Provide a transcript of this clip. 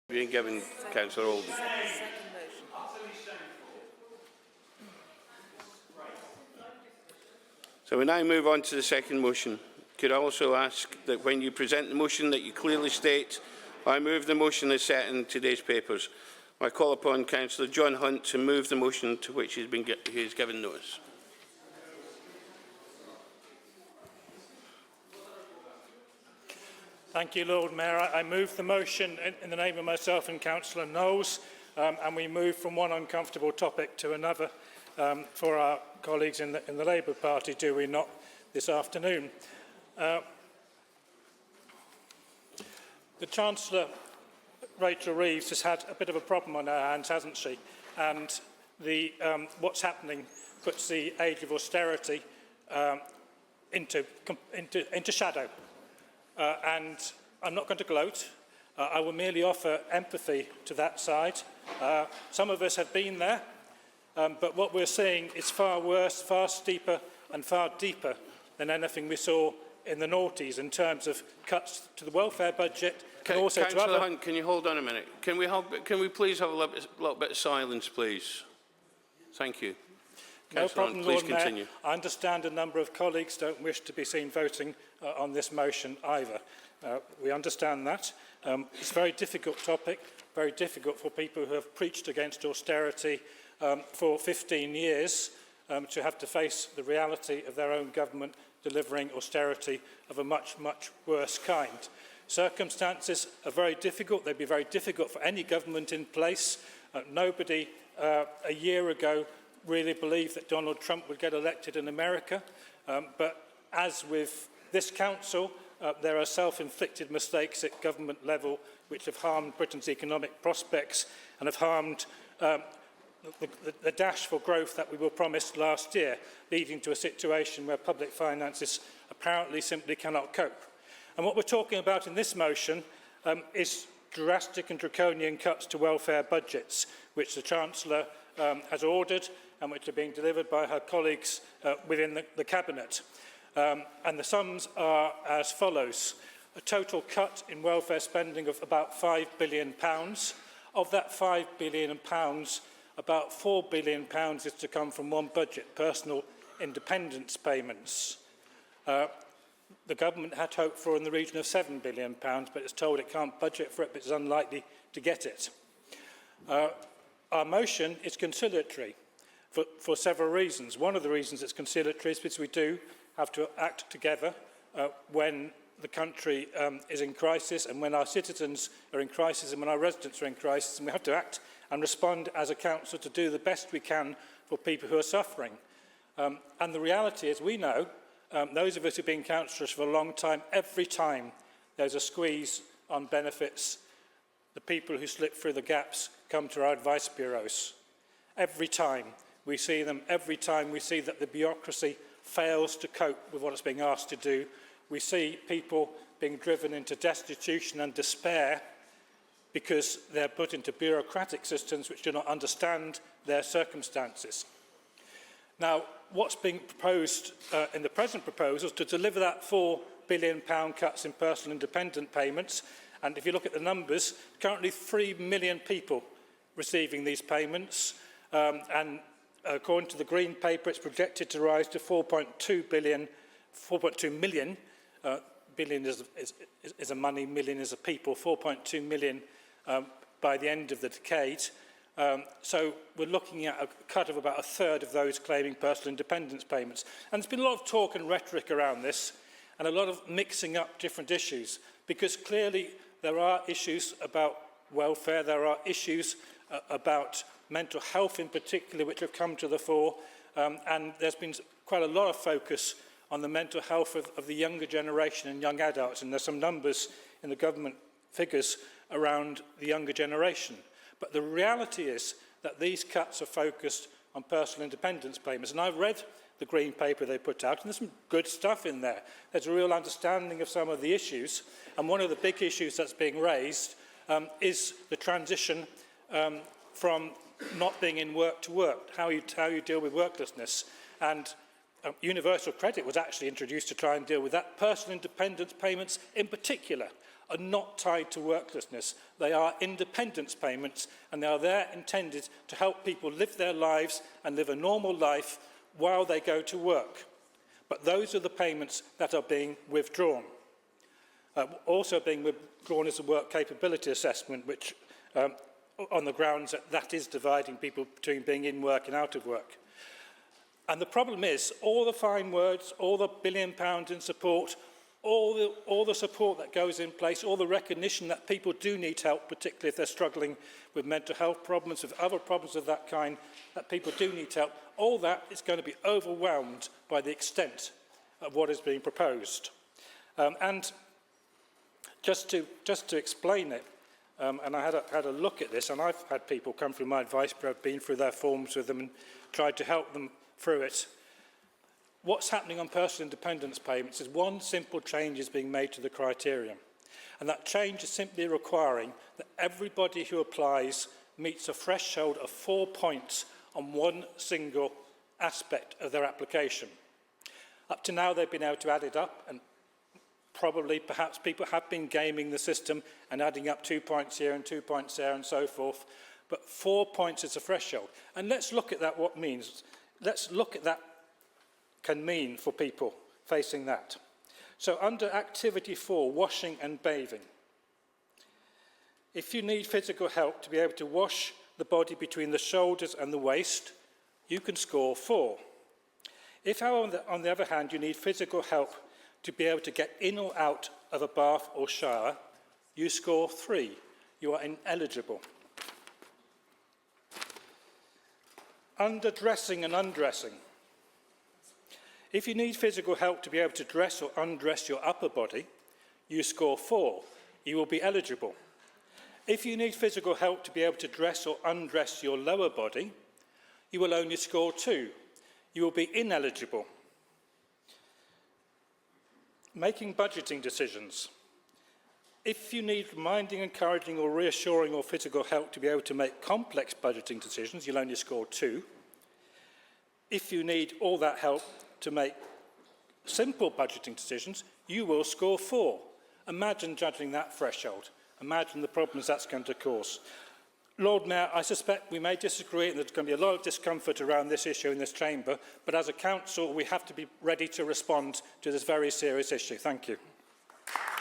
Being given, Councillor Oldham. So we now move on to the second motion. Could I also ask that when you present the motion that you clearly state, I move the motion as set in today's papers. I call upon Councillor Cllr Hunt to move the motion to which he has given notice. Thank you, Lord Mayor. I move the motion in the name of myself and Councillor Knowles, and we move from one uncomfortable topic to another for our colleagues in the Labour Party, do we not, this afternoon? The Chancellor, Rachel Reeves, has had a bit of a problem on her hands, hasn't she? And what's happening puts the age of austerity into shadow. And I'm not going to gloat. I will merely offer empathy to that side. Some of us have been there, but what we're seeing is far worse, far steeper and far deeper than anything we saw in the noughties in terms of cuts to the welfare budget. And also to other... Hunt, can you hold on a minute? Can we please have a little bit of silence, please? Thank you. No problem, please Lord continue. Mayor. I understand a number of colleagues don't wish to be seen voting on this motion either. We understand that. It's a very difficult topic, very difficult for people who have preached against austerity for 15 years to have to face the reality of their own government delivering austerity of a much, much worse kind. Circumstances are very difficult. They'd be very difficult for any government in place. Nobody a year ago really believed that Donald Trump would get elected in America. But as with this council, there are self-inflicted mistakes at government level which have harmed Britain's economic prospects and have harmed the dash for growth that we were promised last year, leading to a situation where public finances apparently simply cannot cope. And what we're talking about in this motion is drastic and draconian cuts to welfare budgets, which the Chancellor has ordered and which are being delivered by her colleagues within the Cabinet. And the sums are as follows. A total cut in welfare spending of about £5 billion. Of that £5 billion, about £4 billion is to come from one budget, personal independence payments. The government had hoped for in the region of £7 billion, but it's told it can't budget for it, but it's unlikely to get it. Our motion is conciliatory for several reasons. One of the reasons it's conciliatory is because we do have to act together when the country is in crisis and when our citizens are in crisis and when our residents are in crisis, and we have to act and respond as a council to do the best we can for people who are suffering. And the reality is, we know, those of us who have been councillors for a long time, every time there's a squeeze on benefits, the people who slip through the gaps come to our advice bureaus. Every time we see them, every time we see that the bureaucracy fails to cope with what it's being asked to do, we see people being driven into destitution and despair because they're put into bureaucratic systems which do not understand their circumstances. Now, what's being proposed in the present proposal is to deliver that £4 billion cuts in personal independent payments. And if you look at the numbers, currently 3 million people receiving these payments. And according to the Green Paper, it's projected to rise to 4.2 million. Billion is a money, million is a people, 4.2 million by the end of the decade. So we're looking at a cut of about a third of those claiming personal independence payments. And there's been a lot of talk and rhetoric around this and a lot of mixing up different issues, because clearly there are issues about welfare, there are issues about mental health in particular which have come to the fore, and there's been quite a lot of focus on the mental health of the younger generation and young adults, and there's some numbers in the government figures around the younger generation. But the reality is that these cuts are focused on personal independence payments. And I've read the Green Paper they put out, and there's some good stuff in there. There's a real understanding of some of the issues. And one of the big issues that's being raised is the transition from not being in work to work, how you deal with worklessness. And universal credit was actually introduced to try and deal with that. Personal independence payments in particular are not tied to worklessness. They are independence payments, and they are there intended to help people live their lives and live a normal life while they go to work. But those are the payments that are being withdrawn. Also being withdrawn is a work capability assessment, which on the grounds that that is dividing people between being in work and out of work. And the problem is, all the fine words, all the £1 billion in support, all the support that goes in place, all the recognition that people do need help, particularly if they're struggling with mental health problems, with other problems of that kind, that people do need help, all that is going to be overwhelmed by the extent of what is being proposed. And just to explain it, and I had a look at this, and I've had people come through my advice, but I've been through their forms with them and tried to help them through it. What's happening on personal independence payments is one simple change is being made to the criterion. And that change is simply requiring that everybody who applies meets a threshold of 4 points on one single aspect of their application. Up to now, they've been able to add it up, and probably, perhaps, people have been gaming the system and adding up 2 points here and 2 points there and so forth. But 4 points is a threshold. And let's look at that, what it means. Let's look at that can mean for people facing that. So under activity 4, washing and bathing. If you need physical help to be able to wash the body between the shoulders and the waist, you can score 4. If, however, on the other hand, you need physical help to be able to get in or out of a bath or shower, you score 3. You are ineligible. Under dressing and undressing. If you need physical help to be able to dress or undress your upper body, you score 4. You will be eligible. If you need physical help to be able to dress or undress your lower body, you will only score 2. You will be ineligible. Making budgeting decisions. If you need reminding, encouraging or reassuring or physical help to be able to make complex budgeting decisions, you'll only score 2. If you need all that help to make simple budgeting decisions, you will score 4. Imagine judging that threshold. Imagine the problems that's going to cause. Lord Mayor, I suspect we may disagree and there's going to be a lot of discomfort around this issue in this chamber, but as a council we have to be ready to respond to this very serious issue. Thank you.